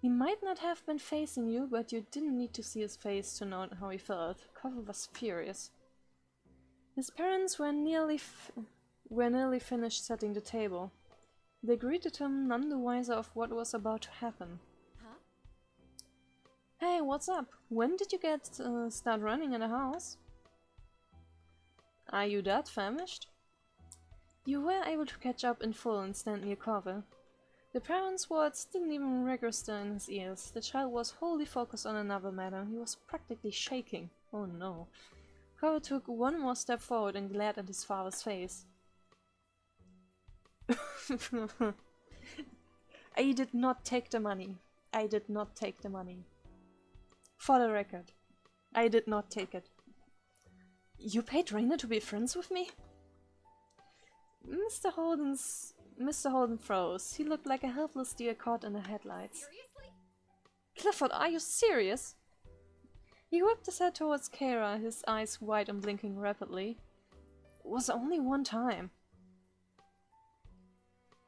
He might not have been facing you, but you didn't need to see his face to know how he felt. Carver was furious. His parents were nearly finished setting the table. They greeted him, none the wiser of what was about to happen. Huh? Hey, what's up? When did you start running in the house? Are you that famished? You were able to catch up in full and stand near Carver. The parents' words didn't even register in his ears. The child was wholly focused on another matter. He was practically shaking. Oh no. Carver took one more step forward and glared at his father's face. I did not take the money. I did not take the money. For the record, I did not take it. You paid Rina to be friends with me? Mr. Holden froze. He looked like a helpless deer caught in the headlights. Seriously? Clifford, are you serious? He whipped his head towards Kara, his eyes wide and blinking rapidly. It was only one time.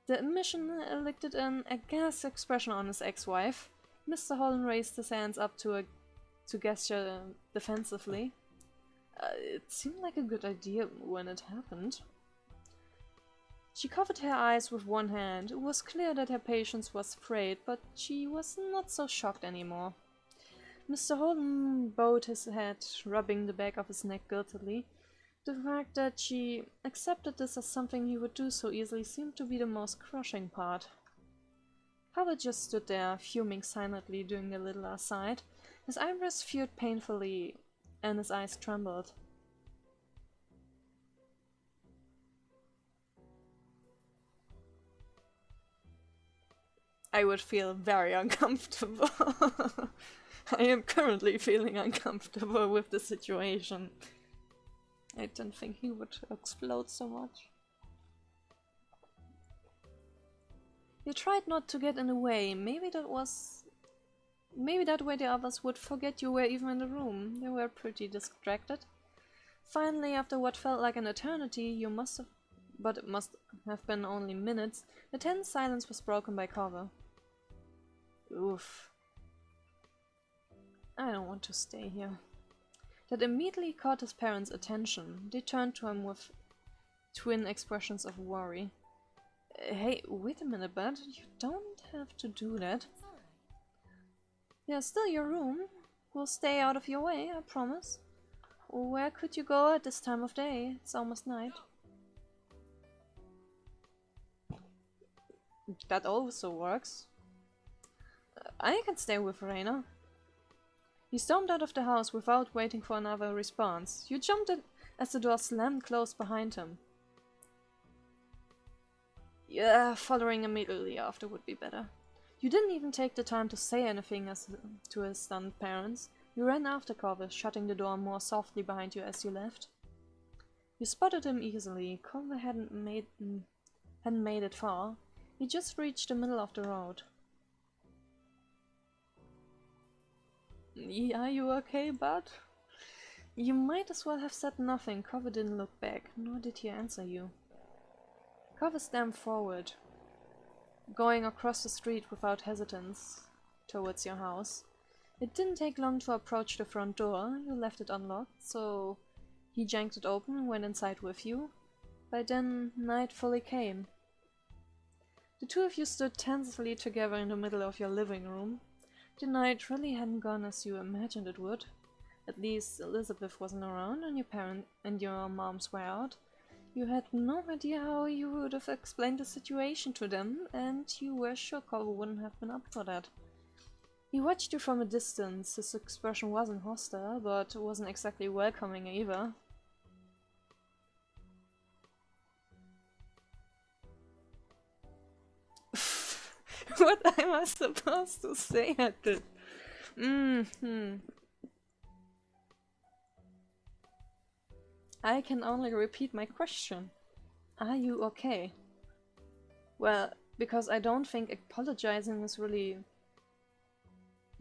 The admission elicited an aghast expression on his ex-wife. Mr. Holden raised his hands up to gesture defensively. It seemed like a good idea when it happened. She covered her eyes with one hand. It was clear that her patience was frayed, but she was not so shocked anymore. Mr. Holden bowed his head, rubbing the back of his neck guiltily. The fact that she accepted this as something he would do so easily seemed to be the most crushing part. Carver just stood there, fuming silently during the little aside. His eyebrows furrowed painfully, and his eyes trembled. I would feel very uncomfortable. I am currently feeling uncomfortable with the situation. I didn't think he would explode so much. You tried not to get in the way. Maybe that way the others would forget you were even in the room. They were pretty distracted. Finally, after what felt like an eternity, but it must have been only minutes, the tense silence was broken by Carver. Oof. I don't want to stay here. That immediately caught his parents' attention. They turned to him with twin expressions of worry. Hey, wait a minute, bud. You don't have to do that. It's alright. Yeah, still your room. We'll stay out of your way, I promise. Where could you go at this time of day? It's almost night. That also works. I can stay with Rina. He stormed out of the house without waiting for another response. You jumped in as the door slammed closed behind him. Yeah, following immediately after would be better. You didn't even take the time to say anything to his stunned parents. You ran after Carver, shutting the door more softly behind you as you left. You spotted him easily. Carver hadn't made it far. He just reached the middle of the road. Are you okay, bud? You might as well have said nothing. Carver didn't look back, nor did he answer you. Carver stamped forward, going across the street without hesitance towards your house. It didn't take long to approach the front door. You left it unlocked, so he yanked it open and went inside with you. By then, night fully came. The two of you stood tensely together in the middle of your living room. The night really hadn't gone as you imagined it would. At least Elizabeth wasn't around and your parent and your moms were out. You had no idea how you would have explained the situation to them, and you were sure Cole wouldn't have been up for that. He watched you from a distance. His expression wasn't hostile, but wasn't exactly welcoming either. What am I supposed to say at this? I can only repeat my question. Are you okay? Well, because I don't think apologizing is really...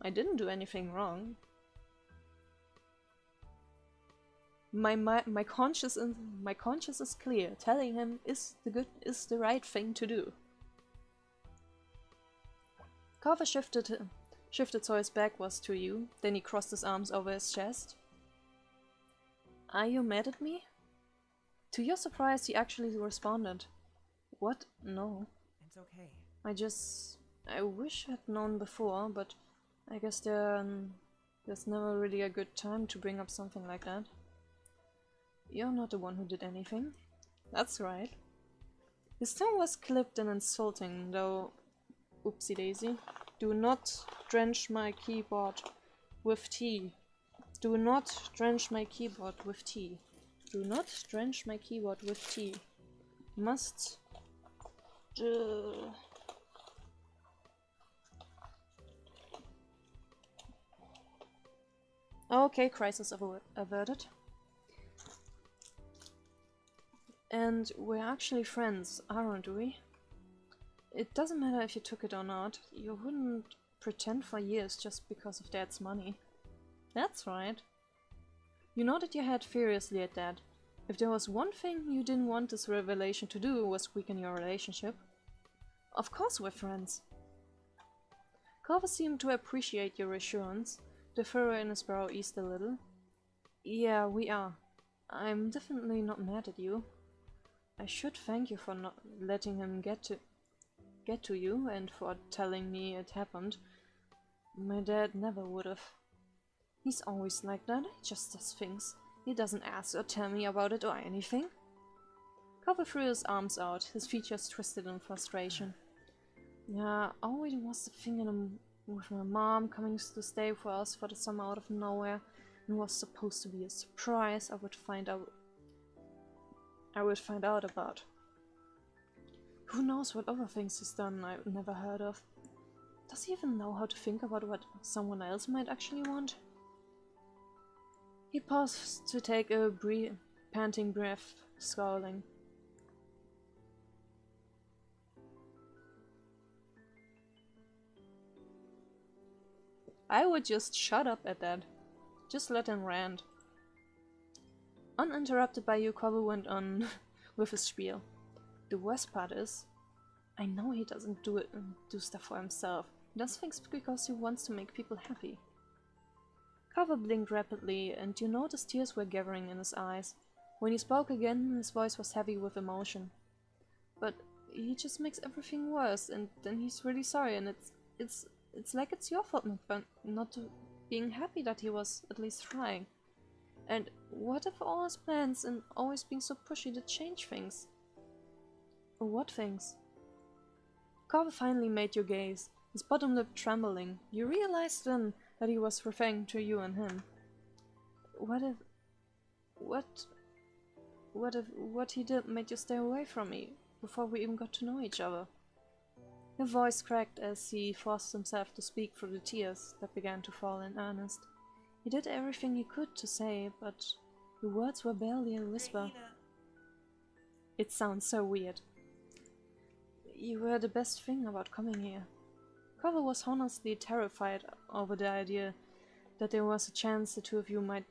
I didn't do anything wrong. My conscience is clear. Telling him is the right thing to do. Carver shifted so his back was to you. Then he crossed his arms over his chest. Are you mad at me? To your surprise, he actually responded. What? No. It's okay. I wish I'd known before, but I guess there's never really a good time to bring up something like that. You're not the one who did anything. That's right. His tone was clipped and insulting, though... Oopsie daisy. Do not drench my keyboard with tea. Do not drench my keyboard with tea. Do not drench my keyboard with tea. Must... Okay, crisis averted. And we're actually friends, aren't we? It doesn't matter if you took it or not. You wouldn't pretend for years just because of Dad's money. That's right. You nodded your head furiously at that. If there was one thing you didn't want this revelation to do was weaken your relationship. Of course we're friends. Carver seemed to appreciate your assurance. The furrow in his brow eased a little. Yeah, we are. I'm definitely not mad at you. I should thank you for not letting him get to you and for telling me it happened. My dad never would've. He's always like that, he just does things. He doesn't ask or tell me about it or anything. Carver threw his arms out, his features twisted in frustration. Yeah, always was the thing with my mom coming to stay for us for the summer out of nowhere. It was supposed to be a surprise I would find out about. Who knows what other things he's done I've never heard of. Does he even know how to think about what someone else might actually want? He paused to take a panting breath, scowling. I would just shut up at that. Just let him rant. Uninterrupted by you, Koval went on with his spiel. The worst part is, I know he doesn't do stuff for himself. He does things because he wants to make people happy. Carver blinked rapidly, and you noticed tears were gathering in his eyes. When he spoke again, his voice was heavy with emotion. But he just makes everything worse, and then he's really sorry, and it's like it's your fault not being happy that he was at least trying. And what if all his plans and always being so pushy did change things? What things? Carver finally made you gaze, his bottom lip trembling. You realized then that he was referring to you and him. What if what he did made you stay away from me before we even got to know each other? His voice cracked as he forced himself to speak through the tears that began to fall in earnest. He did everything he could to say, but the words were barely a whisper. Rina. It sounds so weird. You were the best thing about coming here. Carver was honestly terrified over the idea that there was a chance the two of you might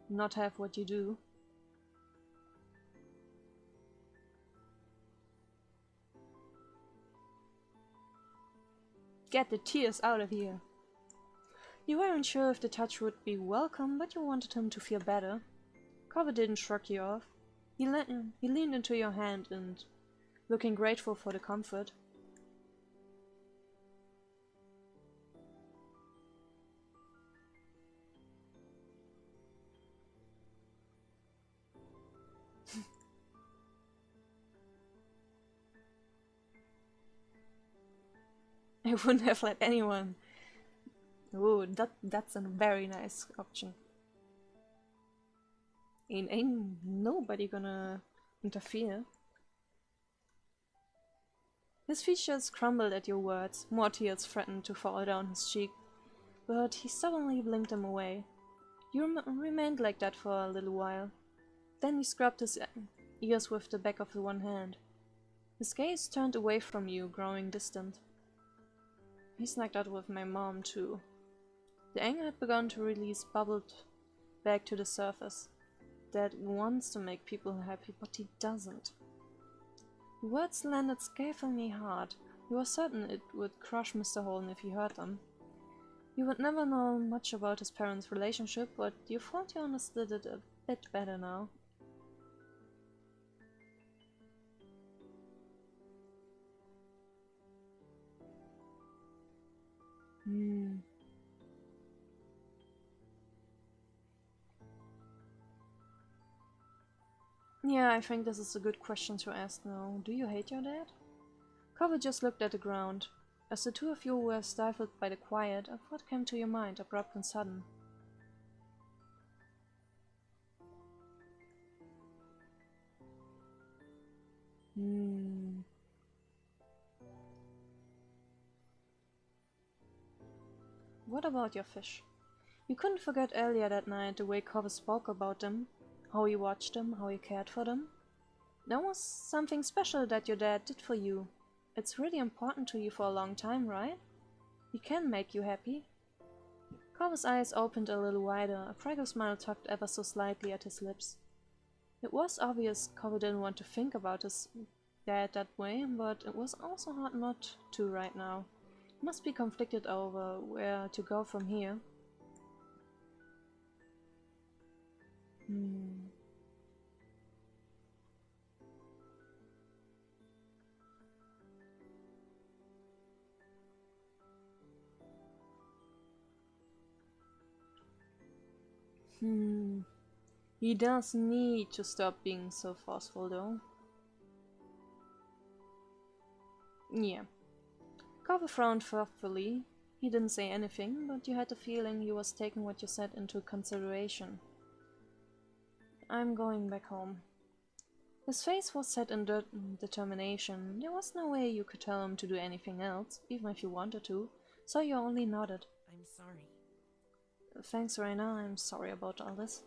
not have what you do. Get the tears out of here. You weren't sure if the touch would be welcome, but you wanted him to feel better. Cover didn't shrug you off. He leaned into your hand and, looking grateful for the comfort. I wouldn't have let anyone. Oh, that's a very nice option. Ain't nobody gonna interfere. His features crumbled at your words. More tears threatened to fall down his cheek, but he suddenly blinked them away. You remained like that for a little while. Then he scrubbed his ears with the back of the one hand. His gaze turned away from you, growing distant. He snagged out with my mom, too. The anger had begun to release, bubbled back to the surface. Dad wants to make people happy, but he doesn't. The words landed scathingly hard. You were certain it would crush Mr. Holden if he heard them. You would never know much about his parents' relationship, but you thought you understood it a bit better now. Yeah, I think this is a good question to ask now. Do you hate your dad? Cover just looked at the ground. As the two of you were stifled by the quiet, a thought came to your mind, abrupt and sudden. What about your fish? You couldn't forget earlier that night the way Cover spoke about them, how he watched them, how he cared for them. That was something special that your dad did for you. It's really important to you for a long time, right? He can make you happy. Cover's eyes opened a little wider, a fragile smile tugged ever so slightly at his lips. It was obvious Cover didn't want to think about his dad that way, but it was also hard not to right now. He must be conflicted over where to go from here. He does need to stop being so forceful, though. Yeah. Carver frowned thoughtfully. He didn't say anything, but you had the feeling he was taking what you said into consideration. I'm going back home. His face was set in determination. There was no way you could tell him to do anything else, even if you wanted to, so you only nodded. I'm sorry. Thanks, Rina. I'm sorry about all this.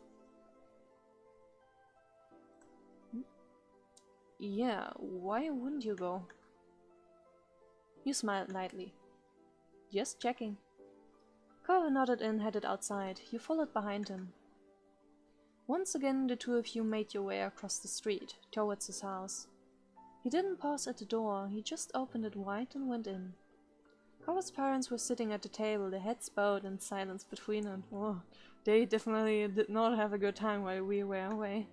Yeah, why wouldn't you go? You smiled lightly. Just checking. Carver nodded and headed outside. You followed behind him. Once again, the two of you made your way across the street, towards his house. He didn't pause at the door, he just opened it wide and went in. Carver's parents were sitting at the table, their heads bowed in silence between them. Oh, they definitely did not have a good time while we were away.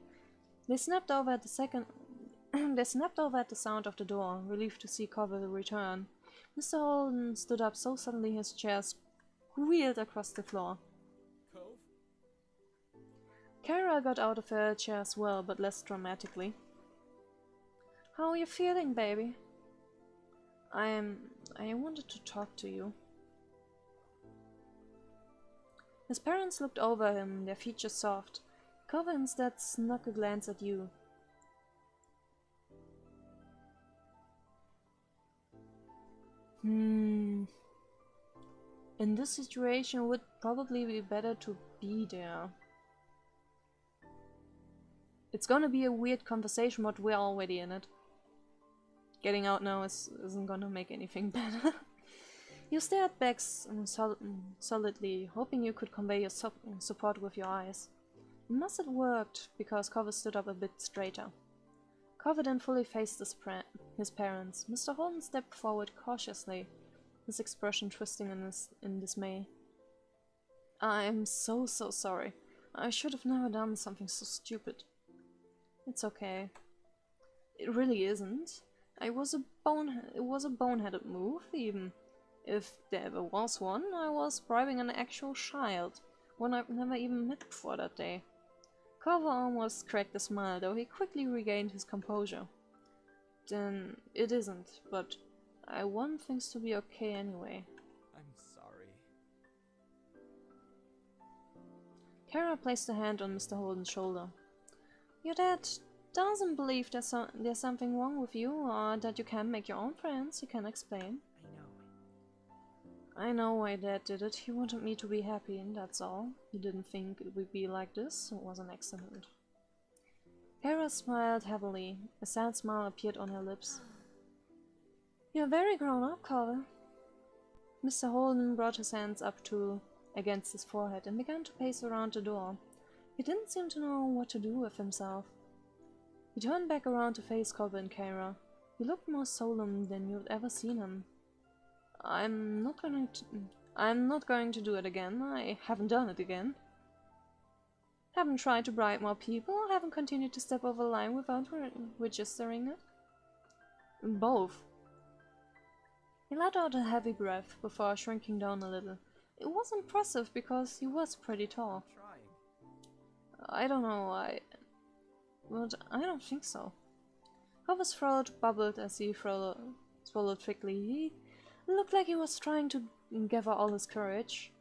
They snapped over at the sound of the door, relieved to see Carver return. Mr. Holden stood up so suddenly his chair squealed across the floor. Cove? Kara got out of her chair as well, but less dramatically. How are you feeling, baby? I wanted to talk to you. His parents looked over him, their features soft. Carver instead snuck a glance at you. In this situation, it would probably be better to be there. It's gonna be a weird conversation, but we're already in it. Getting out now isn't gonna make anything better. You stared back solidly, hoping you could convey your support with your eyes. It must have worked, because Carver stood up a bit straighter. Carver then fully faced his parents. Mr. Holden stepped forward cautiously, his expression twisting in dismay. I'm so sorry. I should have never done something so stupid. It's okay. It really isn't. It was a boneheaded move, even. If there ever was one, I was bribing an actual child, one I've never even met before that day. Carver almost cracked a smile, though he quickly regained his composure. Then it isn't, but I want things to be okay anyway. I'm sorry. Kara placed a hand on Mr. Holden's shoulder. Your dad doesn't believe there's something wrong with you, or that you can't make your own friends. He can explain. I know why Dad did it. He wanted me to be happy, and that's all. He didn't think it would be like this. It was an accident. Kara smiled heavily. A sad smile appeared on her lips. You're very grown up, Carver. Mr. Holden brought his hands up against his forehead and began to pace around the door. He didn't seem to know what to do with himself. He turned back around to face Carver and Kara. He looked more solemn than you'd ever seen him. I'm not going to do it again. I haven't done it again. Haven't tried to bribe more people, haven't continued to step over the line without registering it. Both. He let out a heavy breath before shrinking down a little. It was impressive because he was pretty tall. I don't know, but I don't think so. Carver's throat bubbled as he swallowed quickly. He looked like he was trying to gather all his courage.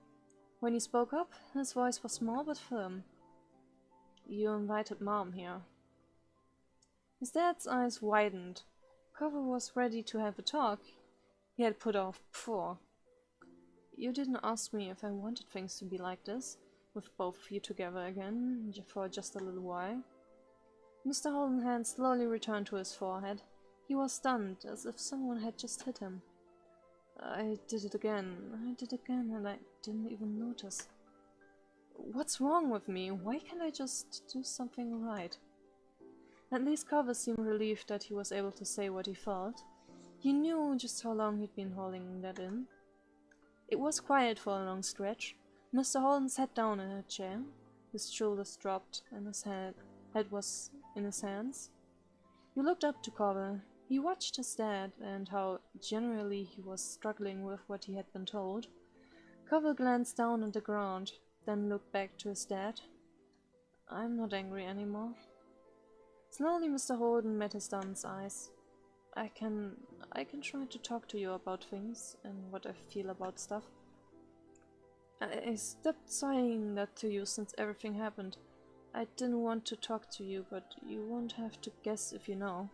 When he spoke up, his voice was small but firm. You invited Mom here. His dad's eyes widened. Carver was ready to have a talk he had put off before. You didn't ask me if I wanted things to be like this, with both of you together again, for just a little while. Mr. Holden's hand slowly returned to his forehead. He was stunned, as if someone had just hit him. I did it again, and I didn't even notice. What's wrong with me? Why can't I just do something right? At least Carver seemed relieved that he was able to say what he felt. He knew just how long he'd been holding that in. It was quiet for a long stretch. Mr. Holden sat down in a chair. His shoulders dropped, and his head was in his hands. He looked up to Carver. He watched his dad and how generally he was struggling with what he had been told. Carver glanced down at the ground, then looked back to his dad. I'm not angry anymore. Slowly Mr. Holden met his son's eyes. I can try to talk to you about things and what I feel about stuff. I stopped saying that to you since everything happened. I didn't want to talk to you, but you won't have to guess if you know.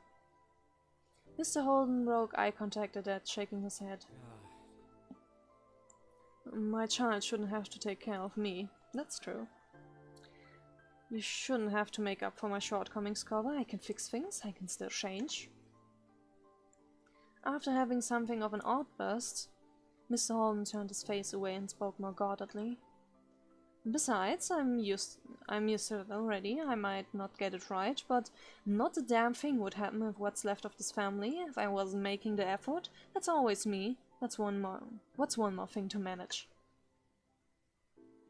Mr. Holden broke eye contact at Dad, shaking his head. My child shouldn't have to take care of me. That's true. You shouldn't have to make up for my shortcomings, Carver. I can fix things. I can still change. After having something of an outburst, Mr. Holden turned his face away and spoke more guardedly. Besides, I'm used to it already. I might not get it right, but not a damn thing would happen with what's left of this family if I wasn't making the effort. That's always me. What's one more thing to manage?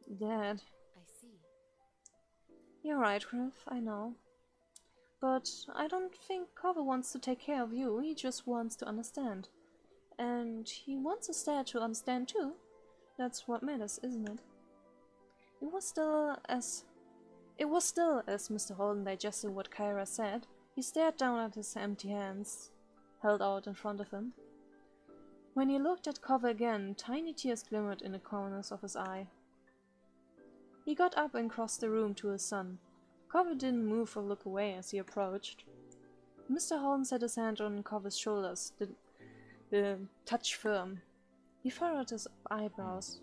Dad. I see. You're right, Griff, I know. But I don't think Carver wants to take care of you. He just wants to understand. And he wants his dad to understand too. That's what matters, isn't it? It was still as Mr. Holden digested what Kyra said. He stared down at his empty hands, held out in front of him. When he looked at Carver again, tiny tears glimmered in the corners of his eye. He got up and crossed the room to his son. Carver didn't move or look away as he approached. Mr. Holden set his hand on Carver's shoulders, the touch firm. He furrowed his eyebrows.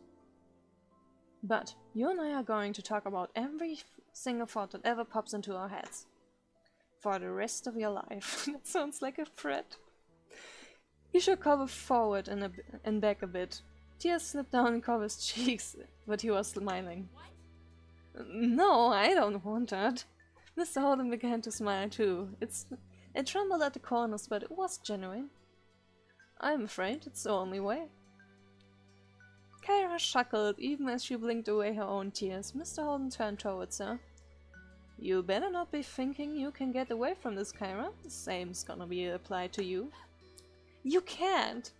But you and I are going to talk about every single thought that ever pops into our heads. For the rest of your life. That sounds like a threat. He shook Carver forward and back a bit. Tears slipped down Carver's cheeks, but he was smiling. No, I don't want that. Mr. Holden began to smile too. It trembled at the corners, but it was genuine. I'm afraid it's the only way. Kyra chuckled even as she blinked away her own tears. Mr. Holden turned towards her. You better not be thinking you can get away from this, Kyra. The same's gonna be applied to you. You can't!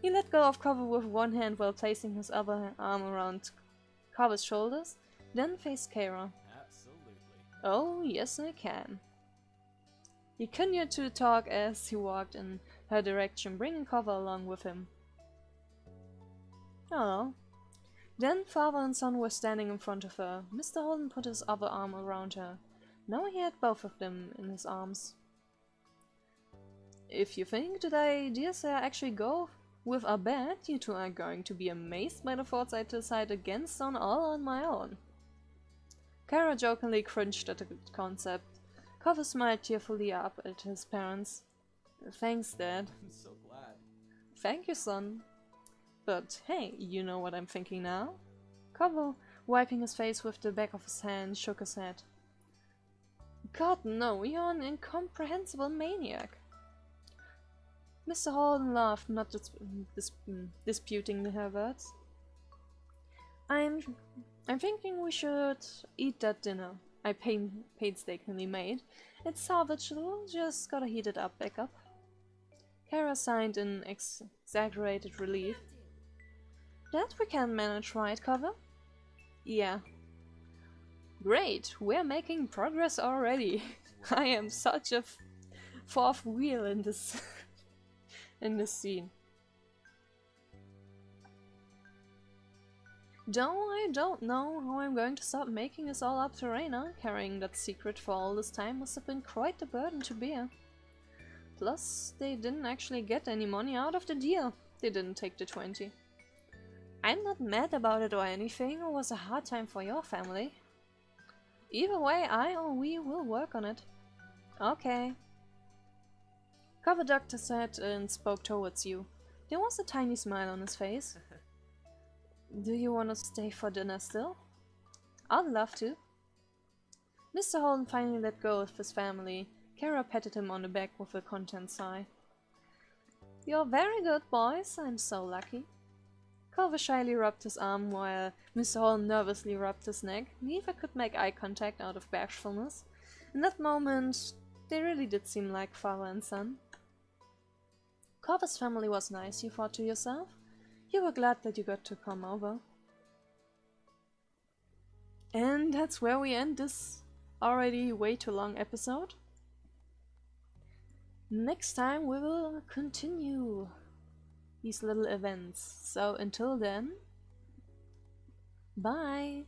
He let go of Cover with one hand while placing his other arm around Cover's shoulders, then faced Kyra. Absolutely. Oh, yes I can. He continued to talk as he walked in her direction, bringing Cover along with him. Oh. Then father and son were standing in front of her. Mr. Holden put his other arm around her. Now he had both of them in his arms. If you think that the ideas I actually go with are bad, you two are going to be amazed by the thoughts I decide against all on my own. Kara jokingly cringed at the concept. Cover smiled tearfully up at his parents. Thanks, Dad. I'm so glad. Thank you, son. But hey, you know what I'm thinking now? Cover, wiping his face with the back of his hand, shook his head. God no, you're an incomprehensible maniac. Mr. Holden laughed, not disputing her words. I'm thinking we should eat that dinner I painstakingly made. It's salvageable, just gotta heat it up back up. Kara sighed in exaggerated relief. That we can manage, right, Cover? Yeah. Great, we're making progress already. I am such a fourth wheel in this in this scene. Though I don't know how I'm going to stop making this all up to Rina. Carrying that secret for all this time must have been quite a burden to bear. Plus, they didn't actually get any money out of the deal. They didn't take the 20. I'm not mad about it or anything. It was a hard time for your family. Either way, I or we will work on it. Okay. Cover ducked his head and spoke towards you. There was a tiny smile on his face. Do you want to stay for dinner still? I'd love to. Mr. Holden finally let go of his family. Kara patted him on the back with a content sigh. You're very good, boys. I'm so lucky. Culver shyly rubbed his arm while Mr. Holden nervously rubbed his neck. Neither could make eye contact out of bashfulness. In that moment, they really did seem like father and son. Culver's family was nice, you thought to yourself. You were glad that you got to come over. And that's where we end this already way too long episode. Next time we will continue these little events. So until then, bye!